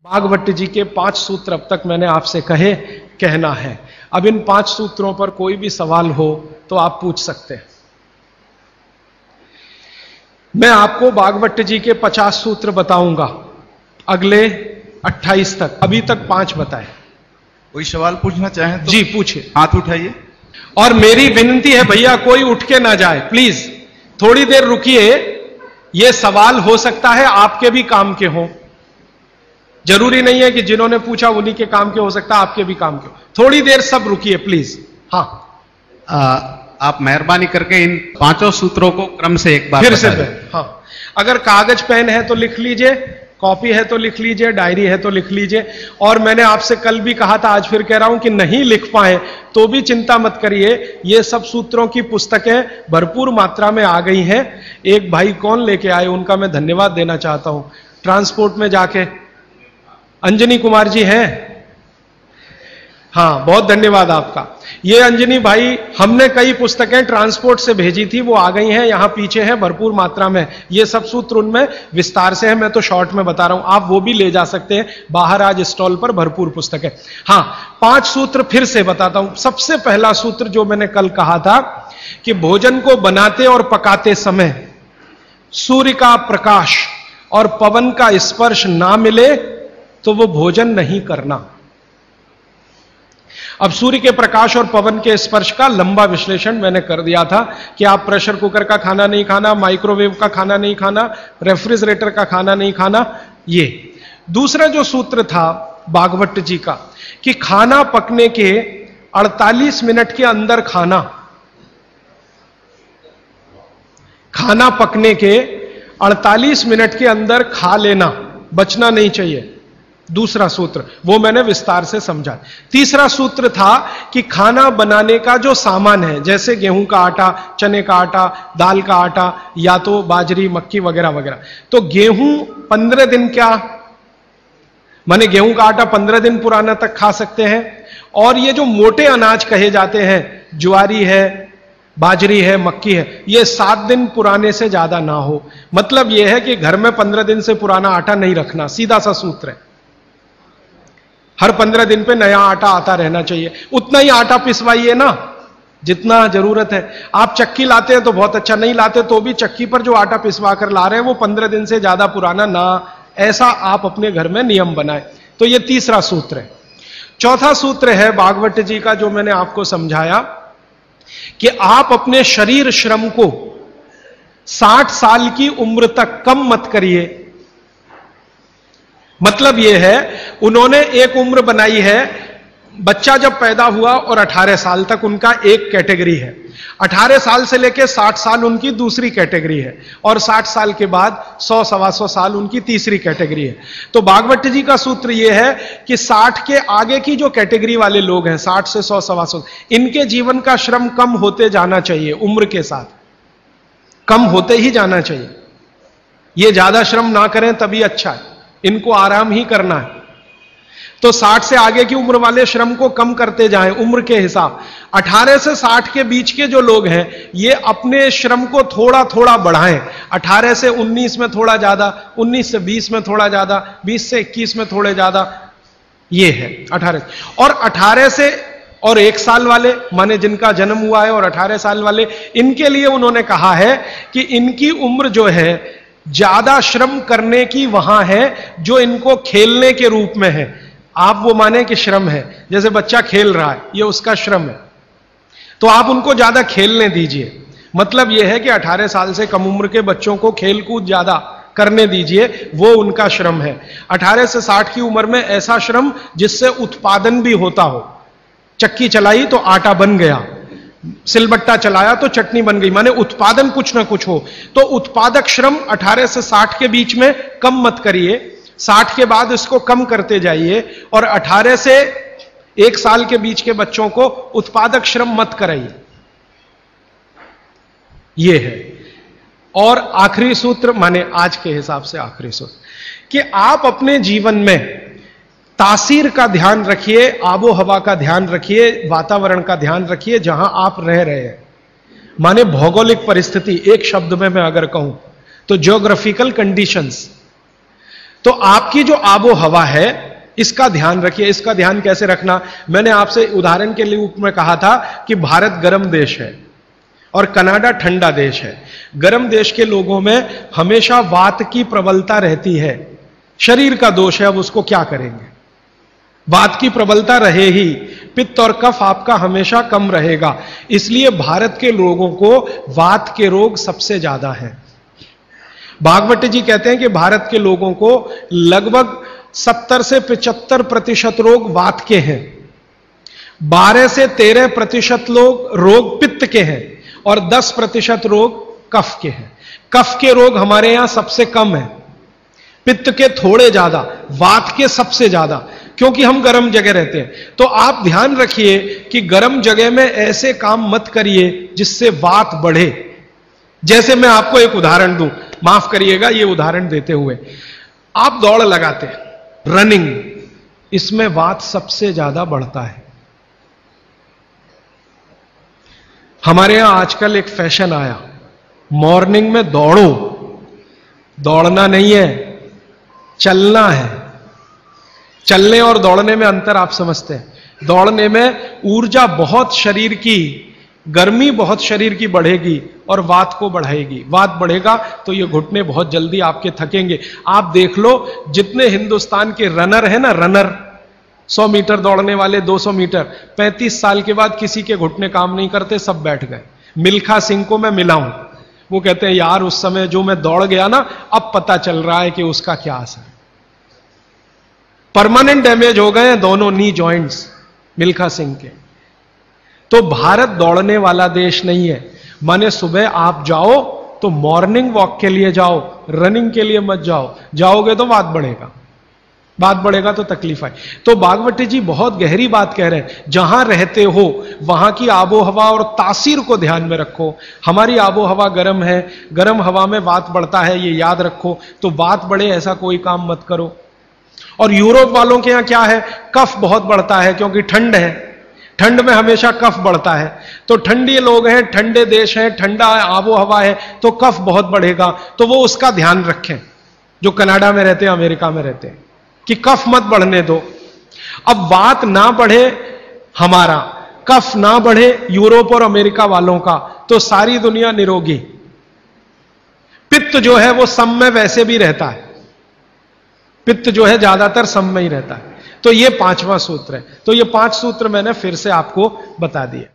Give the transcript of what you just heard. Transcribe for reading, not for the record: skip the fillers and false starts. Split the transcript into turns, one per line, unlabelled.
भागवत जी के 5 सूत्र अब तक मैंने आपसे कहे, कहना है। अब इन 5 सूत्रों पर कोई भी सवाल हो तो आप पूछ सकते हैं। मैं आपको भागवत जी के 50 सूत्र बताऊंगा अगले 28 तक। अभी तक 5 बताए।
कोई सवाल पूछना चाहें तो
जी पूछिए,
हाथ उठाइए।
और मेरी विनती है भैया कोई उठ के ना जाए, प्लीज थोड़ी देर रुकिए। ये सवाल हो सकता है आपके भी काम के हों, जरूरी नहीं है कि जिन्होंने पूछा उन्हीं के काम के, हो सकता है आपके भी काम के हो। थोड़ी देर सब रुकिए प्लीज। हाँ,
आप मेहरबानी करके इन 5 सूत्रों को क्रम से एक बार
फिर से
बता दें।
हाँ, अगर कागज पेन है तो लिख लीजिए, कॉपी है तो लिख लीजिए, डायरी है तो लिख लीजिए। और मैंने आपसे कल भी कहा था, आज फिर कह रहा हूं कि नहीं लिख पाए तो भी चिंता मत करिए। ये सब सूत्रों की पुस्तकें भरपूर मात्रा में आ गई हैं। एक भाई कौन लेके आए, उनका मैं धन्यवाद देना चाहता हूं। ट्रांसपोर्ट में जाके अंजनी कुमार जी हैं, हाँ बहुत धन्यवाद आपका। ये अंजनी भाई, हमने कई पुस्तकें ट्रांसपोर्ट से भेजी थी, वो आ गई हैं, यहां पीछे हैं भरपूर मात्रा में। ये सब सूत्र उनमें विस्तार से है, मैं तो शॉर्ट में बता रहा हूं, आप वो भी ले जा सकते हैं। बाहर आज स्टॉल पर भरपूर पुस्तकें। हाँ, 5 सूत्र फिर से बताता हूं। सबसे पहला सूत्र जो मैंने कल कहा था कि भोजन को बनाते और पकाते समय सूर्य का प्रकाश और पवन का स्पर्श ना मिले तो वो भोजन नहीं करना। अब सूर्य के प्रकाश और पवन के स्पर्श का लंबा विश्लेषण मैंने कर दिया था कि आप प्रेशर कुकर का खाना नहीं खाना, माइक्रोवेव का खाना नहीं खाना, रेफ्रिजरेटर का खाना नहीं खाना। ये दूसरा जो सूत्र था भागवत जी का कि खाना पकने के 48 मिनट के अंदर खाना पकने के 48 मिनट के अंदर खा लेना, बचना नहीं चाहिए। दूसरा सूत्र वो मैंने विस्तार से समझा। तीसरा सूत्र था कि खाना बनाने का जो सामान है, जैसे गेहूं का आटा, चने का आटा, दाल का आटा, या तो बाजरी, मक्की वगैरह वगैरह, तो गेहूं 15 दिन क्या माने गेहूं का आटा 15 दिन पुराना तक खा सकते हैं। और ये जो मोटे अनाज कहे जाते हैं, ज्वारी है, बाजरी है, मक्की है, ये 7 दिन पुराने से ज्यादा ना हो। मतलब यह है कि घर में 15 दिन से पुराना आटा नहीं रखना, सीधा सा सूत्र है। हर 15 दिन पे नया आटा आता रहना चाहिए। उतना ही आटा पिसवाइए ना जितना जरूरत है। आप चक्की लाते हैं तो बहुत अच्छा, नहीं लाते तो भी चक्की पर जो आटा पिसवा कर ला रहे हैं वो 15 दिन से ज्यादा पुराना ना, ऐसा आप अपने घर में नियम बनाएं। तो ये तीसरा सूत्र है। चौथा सूत्र है भागवत जी का जो मैंने आपको समझाया कि आप अपने शरीर श्रम को 60 साल की उम्र तक कम मत करिए। मतलब यह है, उन्होंने एक उम्र बनाई है, बच्चा जब पैदा हुआ और 18 साल तक उनका एक कैटेगरी है, 18 साल से लेकर 60 साल उनकी दूसरी कैटेगरी है, और 60 साल के बाद 100-125 साल उनकी तीसरी कैटेगरी है। तो भागवत जी का सूत्र यह है कि 60 के आगे की जो कैटेगरी वाले लोग हैं, 60 से 100-125, इनके जीवन का श्रम कम होते जाना चाहिए, उम्र के साथ कम होते ही जाना चाहिए। ये ज्यादा श्रम ना करें तभी अच्छा है, इनको आराम ही करना है। तो 60 से आगे की उम्र वाले श्रम को कम करते जाएं उम्र के हिसाब। 18 से 60 के बीच के जो लोग हैं ये अपने श्रम को थोड़ा थोड़ा बढ़ाएं। 18 से 19 में थोड़ा ज्यादा, 19 से 20 में थोड़ा ज्यादा, 20 से 21 में थोड़े ज्यादा, ये है 18। और 18 से और 1 साल वाले, माने जिनका जन्म हुआ है, और 18 साल वाले, इनके लिए उन्होंने कहा है कि इनकी उम्र जो है ज्यादा श्रम करने की वहां है जो इनको खेलने के रूप में है। आप वो माने कि श्रम है, जैसे बच्चा खेल रहा है, ये उसका श्रम है, तो आप उनको ज्यादा खेलने दीजिए। मतलब यह है कि 18 साल से कम उम्र के बच्चों को खेल कूद ज्यादा करने दीजिए, वो उनका श्रम है। 18 से 60 की उम्र में ऐसा श्रम जिससे उत्पादन भी होता हो। चक्की चलाई तो आटा बन गया, सिलबट्टा चलाया तो चटनी बन गई, माने उत्पादन कुछ ना कुछ हो। तो उत्पादक श्रम 18 से 60 के बीच में कम मत करिए, 60 के बाद इसको कम करते जाइए, और 18 से 1 साल के बीच के बच्चों को उत्पादक श्रम मत कराइए। यह है। और आखिरी सूत्र, माने आज के हिसाब से आखिरी सूत्र, कि आप अपने जीवन में तासीर का ध्यान रखिए, आबो हवा का ध्यान रखिए, वातावरण का ध्यान रखिए जहां आप रह रहे हैं। माने भौगोलिक परिस्थिति, एक शब्द में मैं अगर कहूं तो ज्योग्राफिकल कंडीशंस। तो आपकी जो आबो हवा है, इसका ध्यान रखिए। इसका ध्यान कैसे रखना, मैंने आपसे उदाहरण के लिए में कहा था कि भारत गर्म देश है और कनाडा ठंडा देश है। गर्म देश के लोगों में हमेशा वात की प्रबलता रहती है, शरीर का दोष है, अब उसको क्या करेंगे, वात की प्रबलता रहे ही, पित्त और कफ आपका हमेशा कम रहेगा। इसलिए भारत के लोगों को वात के रोग सबसे ज्यादा हैं। भागवत जी कहते हैं कि भारत के लोगों को लगभग 70 से 75% रोग वात के हैं, 12 से 13% रोग पित्त के हैं और 10% रोग कफ के हैं। कफ के रोग हमारे यहां सबसे कम है, पित्त के थोड़े ज्यादा, वात के सबसे ज्यादा, क्योंकि हम गर्म जगह रहते हैं। तो आप ध्यान रखिए कि गर्म जगह में ऐसे काम मत करिए जिससे वात बढ़े। जैसे मैं आपको एक उदाहरण दूं, माफ करिएगा ये उदाहरण देते हुए, आप दौड़ लगाते हैं, रनिंग, इसमें वात सबसे ज्यादा बढ़ता है। हमारे यहां आजकल एक फैशन आया, मॉर्निंग में दौड़ो, दौड़ना नहीं है, चलना है। चलने और दौड़ने में अंतर आप समझते हैं। दौड़ने में ऊर्जा बहुत शरीर की, गर्मी बहुत शरीर की बढ़ेगी और वात को बढ़ाएगी। वात बढ़ेगा तो ये घुटने बहुत जल्दी आपके थकेंगे। आप देख लो, जितने हिंदुस्तान के रनर हैं ना, रनर 100 मीटर दौड़ने वाले, 200 मीटर, 35 साल के बाद किसी के घुटने काम नहीं करते, सब बैठ गए। मिल्खा सिंह को मैं मिला हूं, वो कहते हैं यार उस समय जो मैं दौड़ गया ना, अब पता चल रहा है कि उसका क्या असर। परमानेंट डैमेज हो गए हैं दोनों नी जॉइंट्स मिल्खा सिंह के। तो भारत दौड़ने वाला देश नहीं है। माने सुबह आप जाओ तो मॉर्निंग वॉक के लिए जाओ, रनिंग के लिए मत जाओ। जाओगे तो वात बढ़ेगा, बात बढ़ेगा तो तकलीफ आए। तो भागवती जी बहुत गहरी बात कह रहे हैं। जहां रहते हो वहां की आबो हवा और तासीर को ध्यान में रखो। हमारी आबो हवा गर्म है, गर्म हवा में वात बढ़ता है, ये याद रखो। तो वात बढ़े ऐसा कोई काम मत करो। और यूरोप वालों के यहां क्या है, कफ बहुत बढ़ता है, क्योंकि ठंड है, ठंड में हमेशा कफ बढ़ता है। तो ठंडी लोग हैं, ठंडे देश हैं, ठंडा आबो हवा है, तो कफ बहुत बढ़ेगा। तो वो उसका ध्यान रखें, जो कनाडा में रहते हैं, अमेरिका में रहते हैं, कि कफ मत बढ़ने दो। अब वात ना बढ़े हमारा, कफ ना बढ़े यूरोप और अमेरिका वालों का, तो सारी दुनिया निरोगी। पित्त जो है वो सम में वैसे भी रहता है, पित्त जो है ज्यादातर सम में ही रहता है। तो ये 5वां सूत्र है। तो ये 5 सूत्र मैंने फिर से आपको बता दिए।